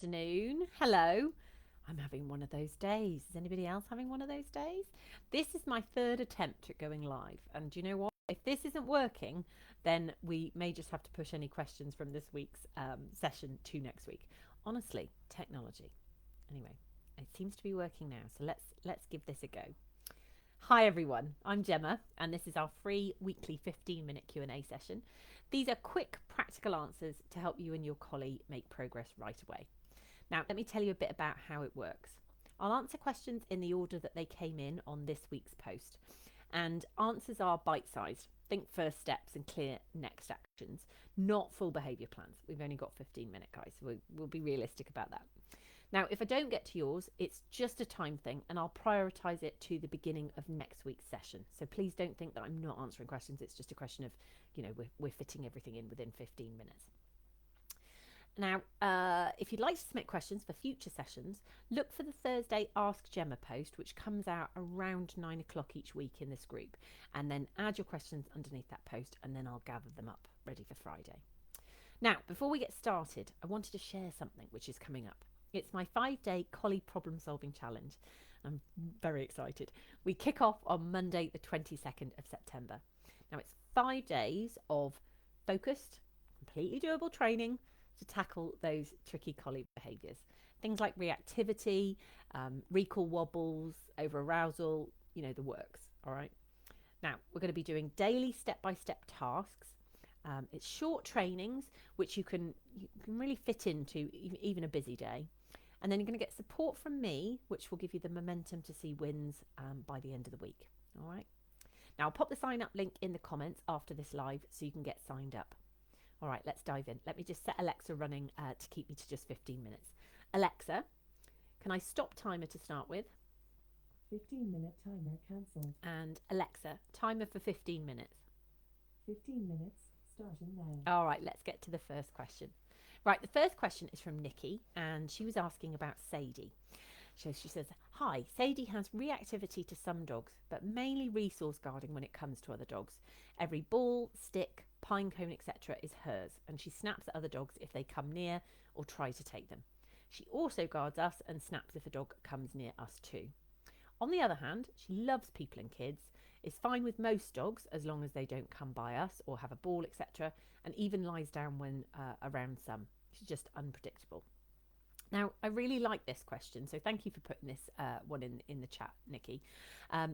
afternoon. Hello. I'm having one of those days. Is anybody else having one of those days? This is my third attempt at going live. And do you know what? If this isn't working, then we may just have to push any questions from this week's session to next week. Honestly, technology. Anyway, it seems to be working now. So let's give this a go. Hi everyone, I'm Gemma and this is our free weekly 15-minute Q&A session. These are quick practical answers to help you and your collie make progress right away. Now let me tell you a bit about how it works. I'll answer questions in the order that they came in on this week's post, and answers are bite-sized. Think first steps and clear next actions, not full behaviour plans. We've only got 15-minute guys, so we'll be realistic about that. Now, if I don't get to yours, it's just a time thing and I'll prioritise it to the beginning of next week's session. So please don't think that I'm not answering questions. It's just a question of, we're fitting everything in within 15 minutes. Now, if you'd like to submit questions for future sessions, look for the Thursday Ask Gemma post, which comes out around 9 o'clock each week in this group. And then add your questions underneath that post and then I'll gather them up ready for Friday. Now, before we get started, I wanted to share something which is coming up. It's my 5-day Collie Problem Solving Challenge. I'm very excited. We kick off on Monday, the 22nd of September. Now, it's 5 days of focused, completely doable training to tackle those tricky collie behaviours. Things like reactivity, recall wobbles, over arousal, the works, all right? Now, we're going to be doing daily step-by-step tasks. It's short trainings, which you can really fit into even a busy day. And then you're going to get support from me, which will give you the momentum to see wins by the end of the week. All right. Now, I'll pop the sign up link in the comments after this live so you can get signed up. All right, let's dive in. Let me just set Alexa running to keep me to just 15 minutes. Alexa, can I stop timer to start with? 15-minute timer cancelled. And Alexa, timer for 15 minutes. 15 minutes starting now. All right, let's get to the first question. Right, the first question is from Nikki, and she was asking about Sadie. So she says, hi, Sadie has reactivity to some dogs, but mainly resource guarding when it comes to other dogs. Every ball, stick, pine cone, etc. is hers, and she snaps at other dogs if they come near or try to take them. She also guards us and snaps if a dog comes near us too. On the other hand, she loves people and kids, is fine with most dogs as long as they don't come by us or have a ball, etc., and even lies down when around some. She's just unpredictable. Now, I really like this question, so thank you for putting this one in the chat, Nikki,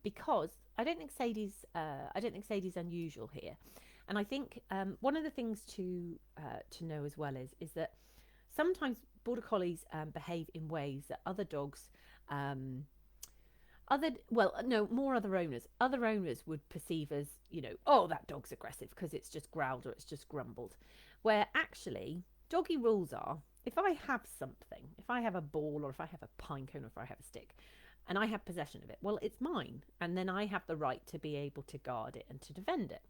because I don't think Sadie's unusual here, and I think one of the things to know as well is that sometimes border collies behave in ways that other dogs. Other owners would perceive as, oh, that dog's aggressive because it's just growled or it's just grumbled. Where actually, doggy rules are, if I have something, if I have a ball or if I have a pine cone or if I have a stick and I have possession of it, well, it's mine. And then I have the right to be able to guard it and to defend it.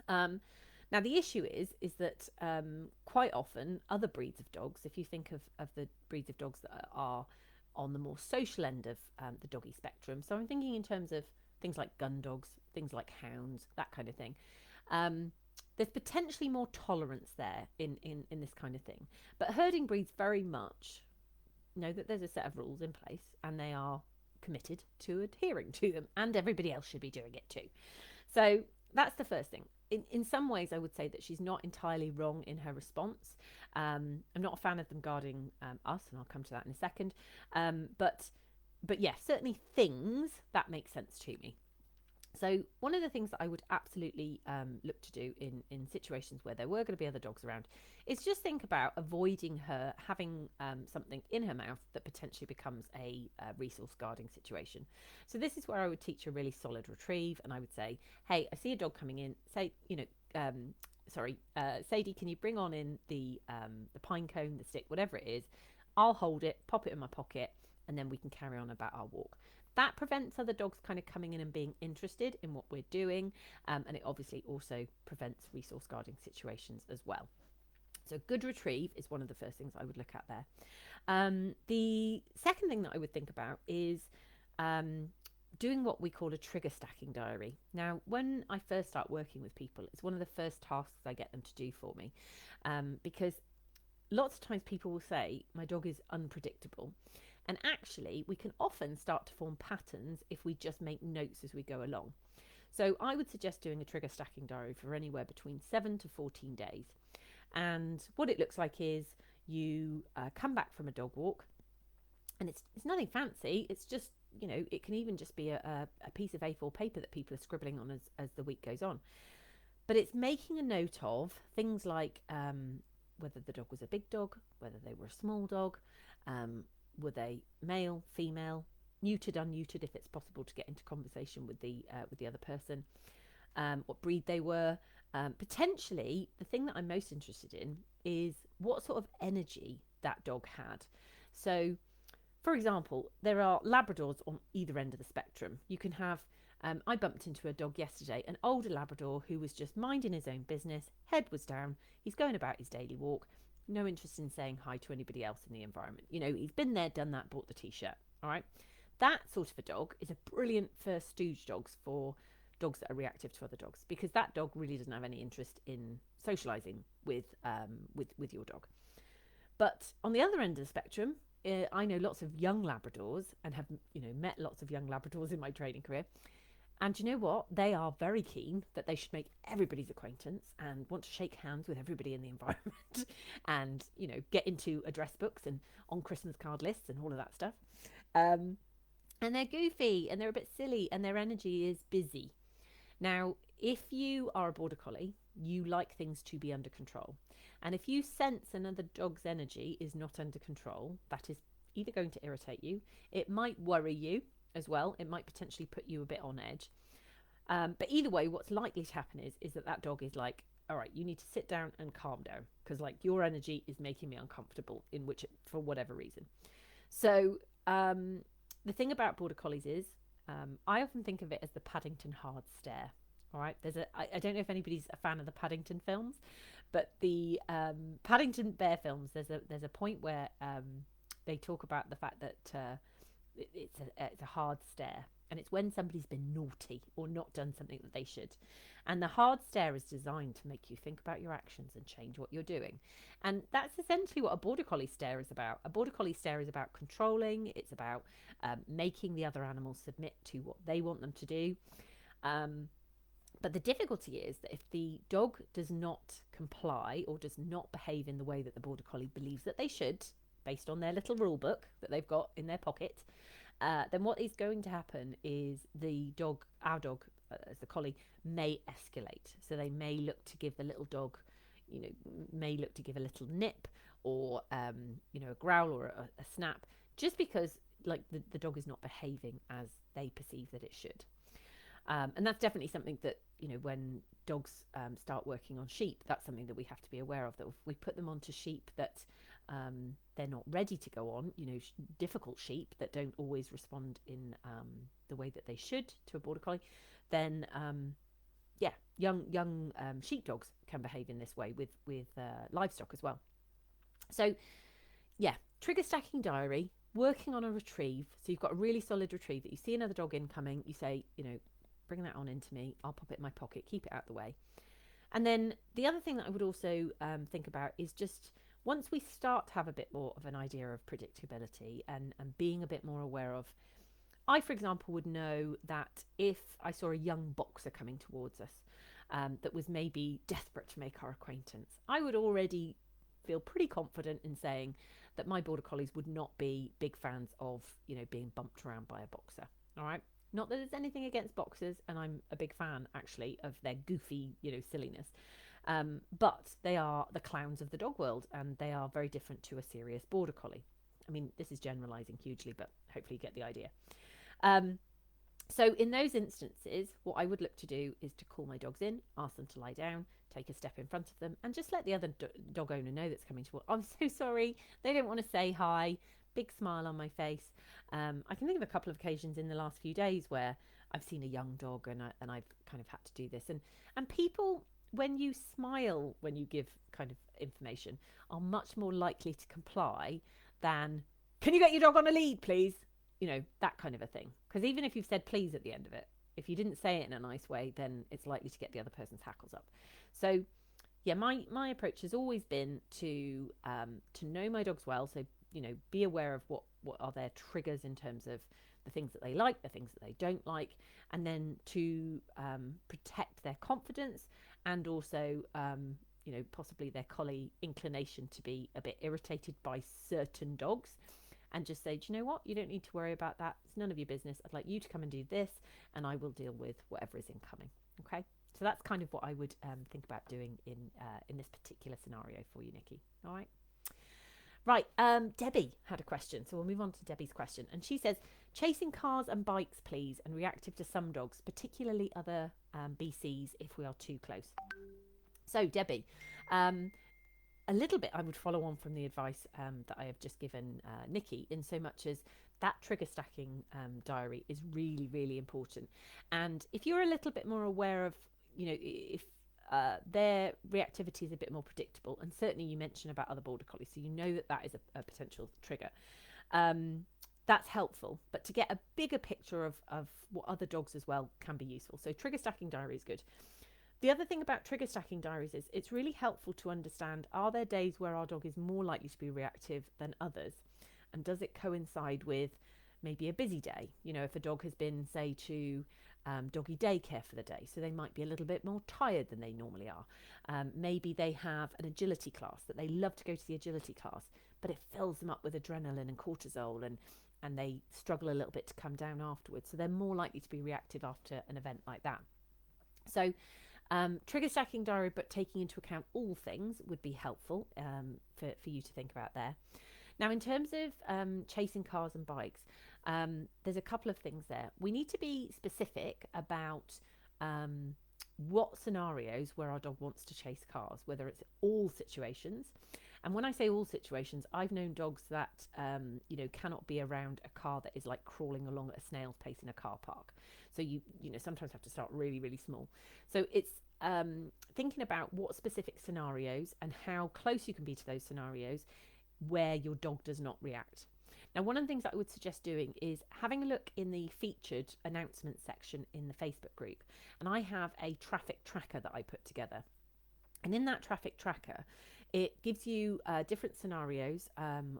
Now, the issue is that quite often other breeds of dogs, if you think of the breeds of dogs that are on the more social end of the doggy spectrum. So I'm thinking in terms of things like gun dogs, things like hounds, that kind of thing. There's potentially more tolerance there in this kind of thing. But herding breeds very much know that there's a set of rules in place and they are committed to adhering to them, and everybody else should be doing it too. So that's the first thing. In some ways, I would say that she's not entirely wrong in her response. I'm not a fan of them guarding us, and I'll come to that in a second. But yeah, certainly things that make sense to me. So one of the things that I would absolutely look to do in situations where there were going to be other dogs around is just think about avoiding her having something in her mouth that potentially becomes a resource guarding situation. So this is where I would teach a really solid retrieve, and I would say, hey, I see a dog coming in. Say, Sadie, can you bring on in the pine cone, the stick, whatever it is? I'll hold it, pop it in my pocket, and then we can carry on about our walk. That prevents other dogs kind of coming in and being interested in what we're doing, and it obviously also prevents resource guarding situations as well. So good retrieve is one of the first things I would look at there. The second thing that I would think about is doing what we call a trigger stacking diary. Now, when I first start working with people, it's one of the first tasks I get them to do for me, because lots of times people will say, my dog is unpredictable. And actually, we can often start to form patterns if we just make notes as we go along. So I would suggest doing a trigger stacking diary for anywhere between 7 to 14 days. And what it looks like is you come back from a dog walk, and it's nothing fancy. It's just, it can even just be a piece of A4 paper that people are scribbling on as the week goes on. But it's making a note of things like whether the dog was a big dog, whether they were a small dog, were they male, female, neutered, unneutered, if it's possible to get into conversation with the other person, what breed they were. Potentially, the thing that I'm most interested in is what sort of energy that dog had. So, for example, there are Labradors on either end of the spectrum. You can have, I bumped into a dog yesterday, an older Labrador who was just minding his own business, head was down, he's going about his daily walk, no interest in saying hi to anybody else in the environment. He's been there, done that, bought the t-shirt, all right? That sort of a dog is a brilliant first stooge dogs for dogs that are reactive to other dogs, because that dog really doesn't have any interest in socializing with your dog. But on the other end of the spectrum, I know lots of young Labradors and have met lots of young Labradors in my training career. And you know what? They are very keen that they should make everybody's acquaintance and want to shake hands with everybody in the environment and, get into address books and on Christmas card lists and all of that stuff. And they're goofy and they're a bit silly and their energy is busy. Now, if you are a Border Collie, you like things to be under control. And if you sense another dog's energy is not under control, that is either going to irritate you, it might worry you as well, it might potentially put you a bit on edge. But either way, what's likely to happen is that dog is like, all right, you need to sit down and calm down, because like your energy is making me uncomfortable for whatever reason. So the thing about Border Collies is I often think of it as the Paddington hard stare. All right, I don't know if anybody's a fan of the Paddington films, but the Paddington Bear films, there's a point where they talk about the fact that it's a hard stare, and it's when somebody's been naughty or not done something that they should. And the hard stare is designed to make you think about your actions and change what you're doing. And that's essentially what a Border Collie stare is about. A Border Collie stare is about controlling. It's about making the other animals submit to what they want them to do. But the difficulty is that if the dog does not comply or does not behave in the way that the Border Collie believes that they should, based on their little rule book that they've got in their pocket, then what is going to happen is our dog, as the collie, may escalate. So they may look to give the little dog, may look to give a little nip or, a growl or a snap, just because like the dog is not behaving as they perceive that it should. And that's definitely something that, when dogs start working on sheep, that's something that we have to be aware of, that if we put them onto sheep that they're not ready to go on, difficult sheep that don't always respond in the way that they should to a Border Collie, then young sheepdogs can behave in this way with livestock as well. So trigger stacking diary, working on a retrieve. So you've got a really solid retrieve that you see another dog incoming, you say, bring that on into me, I'll pop it in my pocket, keep it out the way. And then the other thing that I would also think about is just once we start to have a bit more of an idea of predictability and being a bit more aware of, I, for example, would know that if I saw a young boxer coming towards us that was maybe desperate to make our acquaintance, I would already feel pretty confident in saying that my Border Collies would not be big fans of, being bumped around by a boxer. All right. Not that there's anything against boxers, and I'm a big fan, actually, of their goofy, silliness. But they are the clowns of the dog world, and they are very different to a serious Border Collie. I mean, this is generalising hugely, but hopefully you get the idea. So in those instances, what I would look to do is to call my dogs in, ask them to lie down, take a step in front of them, and just let the other dog owner know that's coming towards. I'm so sorry, they don't want to say hi. Big smile on my face. I can think of a couple of occasions in the last few days where I've seen a young dog and I've kind of had to do this. And people, when you smile, when you give kind of information, are much more likely to comply than, can you get your dog on a lead, please? That kind of a thing. Because even if you've said please at the end of it, if you didn't say it in a nice way, then it's likely to get the other person's hackles up. So Yeah, my approach has always been to know my dogs well. So be aware of what are their triggers in terms of the things that they like, the things that they don't like, and then to protect their confidence and also possibly their collie inclination to be a bit irritated by certain dogs, and just say, do you know what? You don't need to worry about that. It's none of your business. I'd like you to come and do this, and I will deal with whatever is incoming. Okay. So that's kind of what I would think about doing in this particular scenario for you, Nikki. All right. Right. Debbie had a question, so we'll move on to Debbie's question, and she says, chasing cars and bikes, please, and reactive to some dogs, particularly other BCs if we are too close. So Debbie, a little bit I would follow on from the advice that I have just given Nikki, in so much as that trigger stacking diary is really, really important. And if you're a little bit more aware of, if their reactivity is a bit more predictable, and certainly you mentioned about other border collies, so you know that is a potential trigger. That's helpful, but to get a bigger picture of what other dogs as well can be useful. So trigger stacking diary is good. The other thing about trigger stacking diaries is it's really helpful to understand, are there days where our dog is more likely to be reactive than others? And does it coincide with maybe a busy day? If a dog has been, say, to doggy daycare for the day, so they might be a little bit more tired than they normally are. Maybe they have an agility class that they love to go to the agility class, but it fills them up with adrenaline and cortisol, and they struggle a little bit to come down afterwards. So they're more likely to be reactive after an event like that. So trigger stacking diary, but taking into account all things, would be helpful for you to think about there. Now, in terms of chasing cars and bikes, there's a couple of things there. We need to be specific about what scenarios where our dog wants to chase cars, whether it's all situations. And when I say all situations, I've known dogs that cannot be around a car that is like crawling along at a snail's pace in a car park. So you sometimes have to start really, really small. So it's thinking about what specific scenarios and how close you can be to those scenarios where your dog does not react. Now, one of the things that I would suggest doing is having a look in the featured announcements section in the Facebook group. And I have a traffic tracker that I put together. And in that traffic tracker, it gives you different scenarios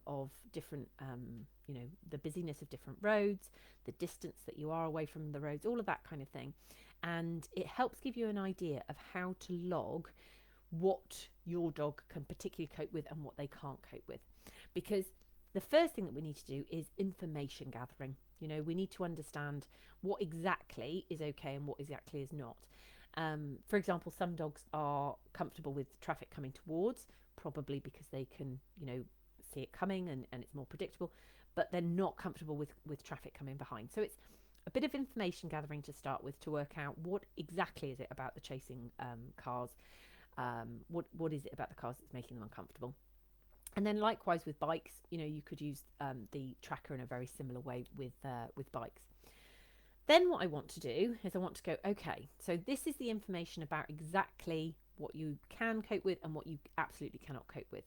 of different, the busyness of different roads, the distance that you are away from the roads, all of that kind of thing. And it helps give you an idea of how to log what your dog can particularly cope with and what they can't cope with. Because the first thing that we need to do is information gathering. We need to understand what exactly is okay and what exactly is not. For example, some dogs are comfortable with traffic coming towards, probably because they can, see it coming and it's more predictable, but they're not comfortable with traffic coming behind. So it's a bit of information gathering to start with, to work out what exactly is it about the chasing cars. What is it about the cars that's making them uncomfortable? And then likewise with bikes, you could use the tracker in a very similar way with bikes. Then what I want to do is I want to go, okay, so this is the information about exactly what you can cope with and what you absolutely cannot cope with.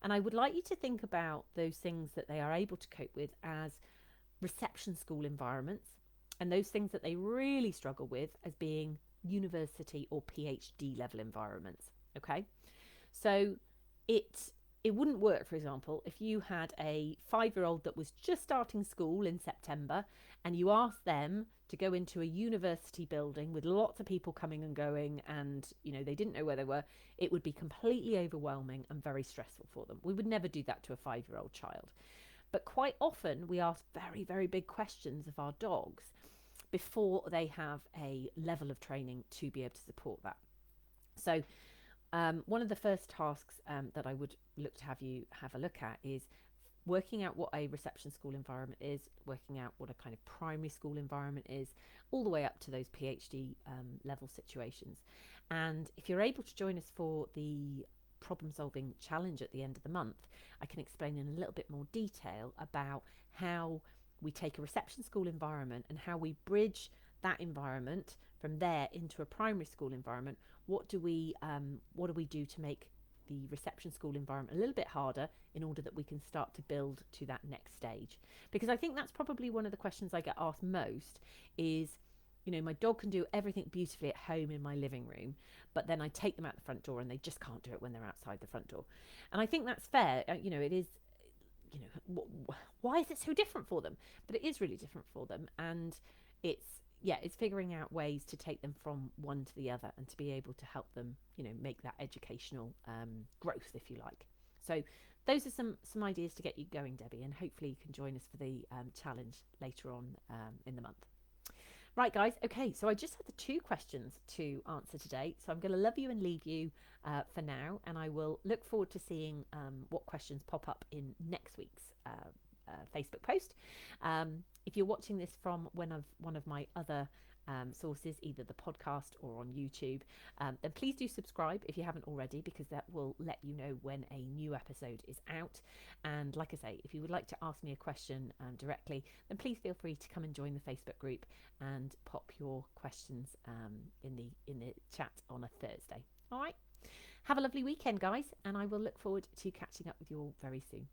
And I would like you to think about those things that they are able to cope with as reception school environments, and those things that they really struggle with as being university or PhD level environments. Okay, so it wouldn't work, for example, if you had a 5-year-old that was just starting school in September and you asked them to go into a university building with lots of people coming and going, and they didn't know where they were. It would be completely overwhelming and very stressful for them. We would never do that to a 5-year-old child. But quite often we ask very, very big questions of our dogs before they have a level of training to be able to support that. So one of the first tasks that I would look to have you have a look at is working out what a reception school environment is, working out what a kind of primary school environment is, all the way up to those PhD level situations. And if you're able to join us for the problem solving challenge at the end of the month, I can explain in a little bit more detail about how we take a reception school environment and how we bridge that environment from there into a primary school environment. What do we do to make the reception school environment a little bit harder in order that we can start to build to that next stage? Because I think that's probably one of the questions I get asked most is, You know, my dog can do everything beautifully at home in my living room, but then I take them out the front door and they just can't do it when they're outside the front door. And I think that's fair. You know, it is, you know, why is it so different for them? But it is really different for them. And it's, yeah, it's figuring out ways to take them from one to the other and to be able to help them, you know, make that educational growth, if you like. So those are some ideas to get you going, Debbie, and hopefully you can join us for the challenge later on in the month. Right, guys. Okay, so I just had the 2 questions to answer today. So I'm going to love you and leave you for now. And I will look forward to seeing what questions pop up in next week's Facebook post. If you're watching this from one of my other sources, either the podcast or on YouTube, then please do subscribe if you haven't already, because that will let you know when a new episode is out. And like I say, if you would like to ask me a question directly, then please feel free to come and join the Facebook group and pop your questions in the chat on a Thursday. All right. Have a lovely weekend, guys, and I will look forward to catching up with you all very soon.